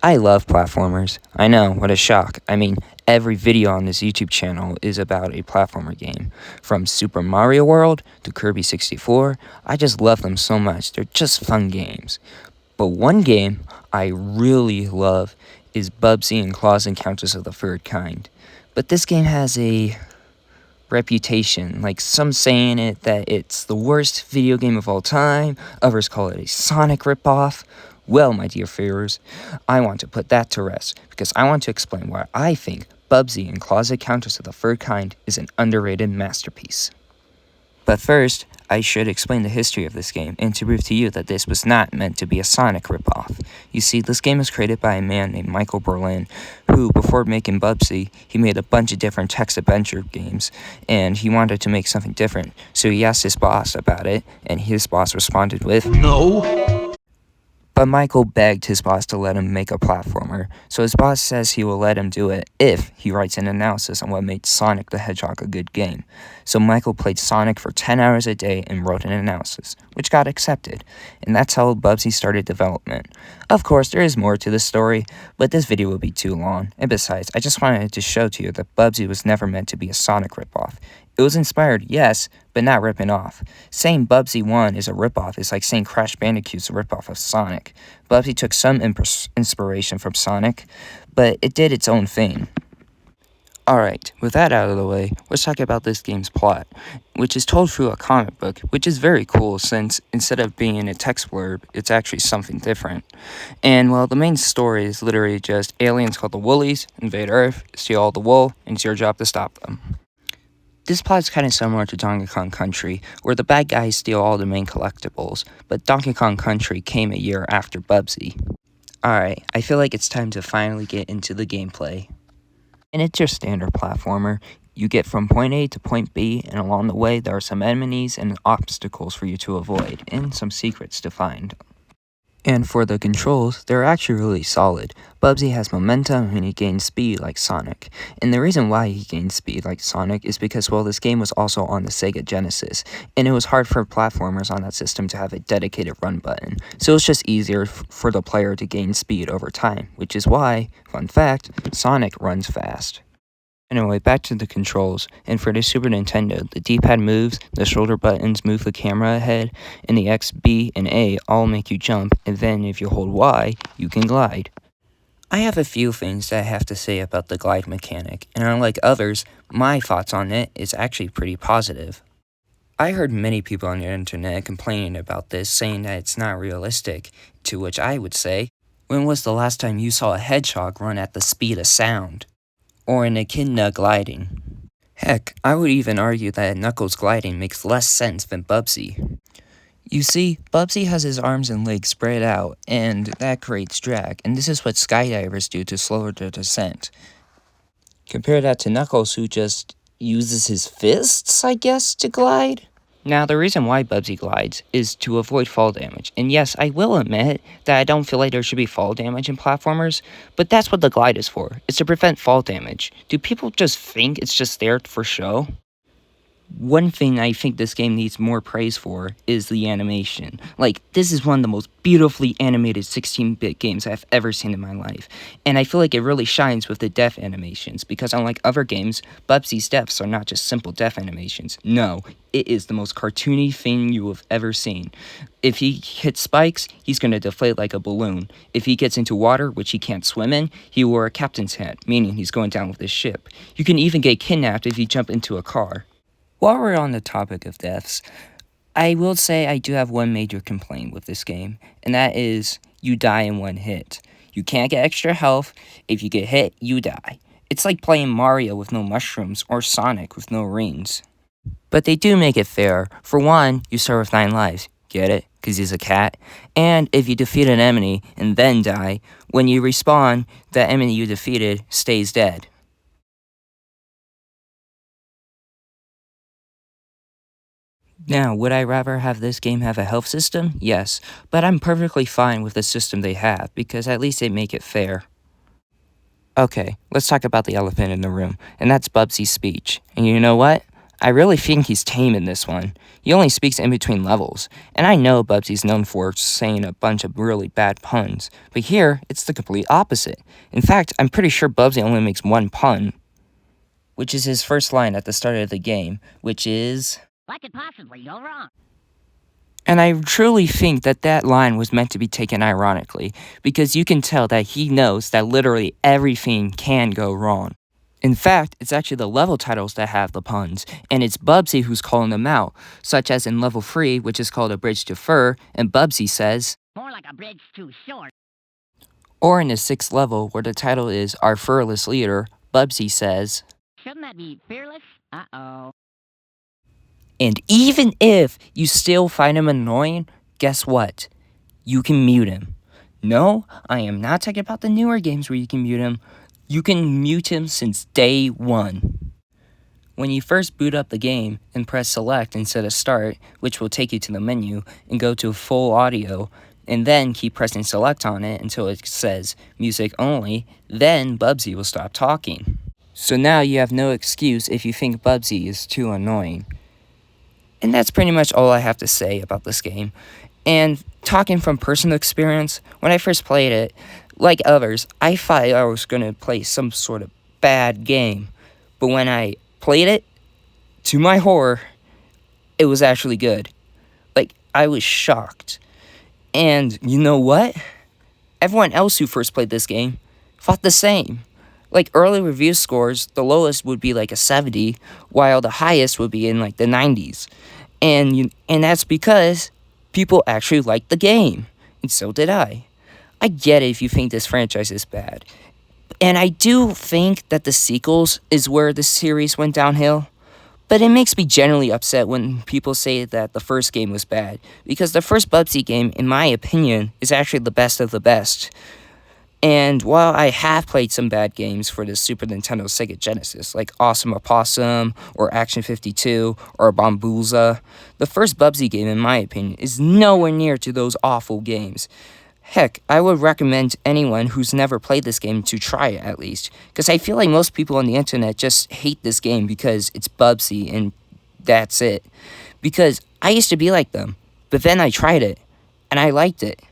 I love platformers. I know, what a shock. I mean, every video on this YouTube channel is about a platformer game. From Super Mario World to Kirby 64, I just love them so much. They're just fun games. But one game I really love is Bubsy and Claw's Encounters of the Third Kind. But this game has a reputation, like some saying it that it's the worst video game of all time, others call it a Sonic ripoff. Well, my dear viewers, I want to put that to rest because I want to explain why I think Bubsy and Claw's Encounters of the Third Kind is an underrated masterpiece. But first, I should explain the history of this game and to prove to you that this was not meant to be a Sonic ripoff. You see, this game was created by a man named Michael Berlin, who, before making Bubsy, he made a bunch of different text-adventure games, and he wanted to make something different. So he asked his boss about it, and his boss responded with, "No." But Michael begged his boss to let him make a platformer, so his boss says he will let him do it if he writes an analysis on what made Sonic the Hedgehog a good game. So Michael played Sonic for 10 hours a day and wrote an analysis, which got accepted, and that's how Bubsy started development. Of course, there is more to the story, but this video will be too long, and besides, I just wanted to show to you that Bubsy was never meant to be a Sonic ripoff. It was inspired, yes, but not ripping off. Saying Bubsy 1 is a ripoff is like saying Crash Bandicoot's a ripoff of Sonic. Bubsy took some inspiration from Sonic, but it did its own thing. Alright, with that out of the way, let's talk about this game's plot, which is told through a comic book, which is very cool since instead of being in a text blurb, it's actually something different. And well, the main story is literally just aliens called the Woolies invade Earth, steal all the wool, and it's your job to stop them. This plot is kind of similar to Donkey Kong Country, where the bad guys steal all the main collectibles, but Donkey Kong Country came a year after Bubsy. Alright, I feel like it's time to finally get into the gameplay. And it's your standard platformer. You get from point A to point B, and along the way there are some enemies and obstacles for you to avoid, and some secrets to find. And for the controls, they're actually really solid. Bubsy has momentum and he gains speed like Sonic. And the reason why he gains speed like Sonic is because, well, this game was also on the Sega Genesis, and it was hard for platformers on that system to have a dedicated run button. So it's just easier for the player to gain speed over time, which is why, fun fact, Sonic runs fast. Anyway, back to the controls, and for the Super Nintendo, the D-pad moves, the shoulder buttons move the camera ahead, and the X, B, and A all make you jump, and then if you hold Y, you can glide. I have a few things that I have to say about the glide mechanic, and unlike others, my thoughts on it is actually pretty positive. I heard many people on the internet complaining about this, saying that it's not realistic, to which I would say, when was the last time you saw a hedgehog run at the speed of sound? Or an echidna gliding. Heck, I would even argue that Knuckles gliding makes less sense than Bubsy. You see, Bubsy has his arms and legs spread out, and that creates drag, and this is what skydivers do to slow their descent. Compare that to Knuckles, who just uses his fists, I guess, to glide? Now, the reason why Bubsy glides is to avoid fall damage, and yes, I will admit that I don't feel like there should be fall damage in platformers, but that's what the glide is for. It's to prevent fall damage. Do people just think it's just there for show? One thing I think this game needs more praise for is the animation. Like, this is one of the most beautifully animated 16-bit games I've ever seen in my life. And I feel like it really shines with the death animations, because unlike other games, Bubsy's deaths are not just simple death animations. No, it is the most cartoony thing you have ever seen. If he hits spikes, he's going to deflate like a balloon. If he gets into water, which he can't swim in, he wore a captain's hat, meaning he's going down with his ship. You can even get kidnapped if you jump into a car. While we're on the topic of deaths, I will say I do have one major complaint with this game, and that is you die in one hit. You can't get extra health. If you get hit, you die. It's like playing Mario with no mushrooms or Sonic with no rings. But they do make it fair. For one, you start with 9 lives. Get it? Because he's a cat. And if you defeat an enemy and then die, when you respawn, that enemy you defeated stays dead. Now, would I rather have this game have a health system? Yes, but I'm perfectly fine with the system they have, because at least they make it fair. Okay, let's talk about the elephant in the room, and that's Bubsy's speech. And you know what? I really think he's tame in this one. He only speaks in between levels, and I know Bubsy's known for saying a bunch of really bad puns, but here, it's the complete opposite. In fact, I'm pretty sure Bubsy only makes one pun, which is his first line at the start of the game, which is, "What could possibly go wrong?" And I truly think that that line was meant to be taken ironically, because you can tell that he knows that literally everything can go wrong. In fact, it's actually the level titles that have the puns, and it's Bubsy who's calling them out, such as in level 3, which is called A Bridge to Fur, and Bubsy says, "More like a bridge too short." or in the 6th level, where the title is Our Furless Leader, Bubsy says, "Shouldn't that be fearless? Uh-oh." and even if you still find him annoying, guess what? You can mute him. No, I am not talking about the newer games where you can mute him. You can mute him since day 1. When you first boot up the game and press select instead of start, which will take you to the menu, and go to full audio, and then keep pressing select on it until it says music only, then Bubsy will stop talking. So now you have no excuse if you think Bubsy is too annoying. And that's pretty much all I have to say about this game. And talking from personal experience, when I first played it, like others, I thought I was going to play some sort of bad game. But when I played it, to my horror, it was actually good. Like, I was shocked. And you know what? Everyone else who first played this game thought the same. Like, early review scores, the lowest would be like a 70, while the highest would be in like the 90s. And that's because people actually liked the game. And so did I. I get it if you think this franchise is bad. And I do think that the sequels is where the series went downhill. But it makes me generally upset when people say that the first game was bad. Because the first Bubsy game, in my opinion, is actually the best of the best. And while I have played some bad games for the Super Nintendo Sega Genesis, like Awesome Opossum, or Action 52, or Bombooza, the first Bubsy game, in my opinion, is nowhere near to those awful games. Heck, I would recommend anyone who's never played this game to try it at least, because I feel like most people on the internet just hate this game because it's Bubsy and that's it. Because I used to be like them, but then I tried it, and I liked it.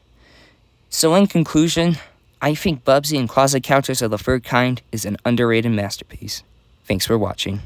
So in conclusion, I think Bubsy and Closet Counters of the Third Kind is an underrated masterpiece. Thanks for watching.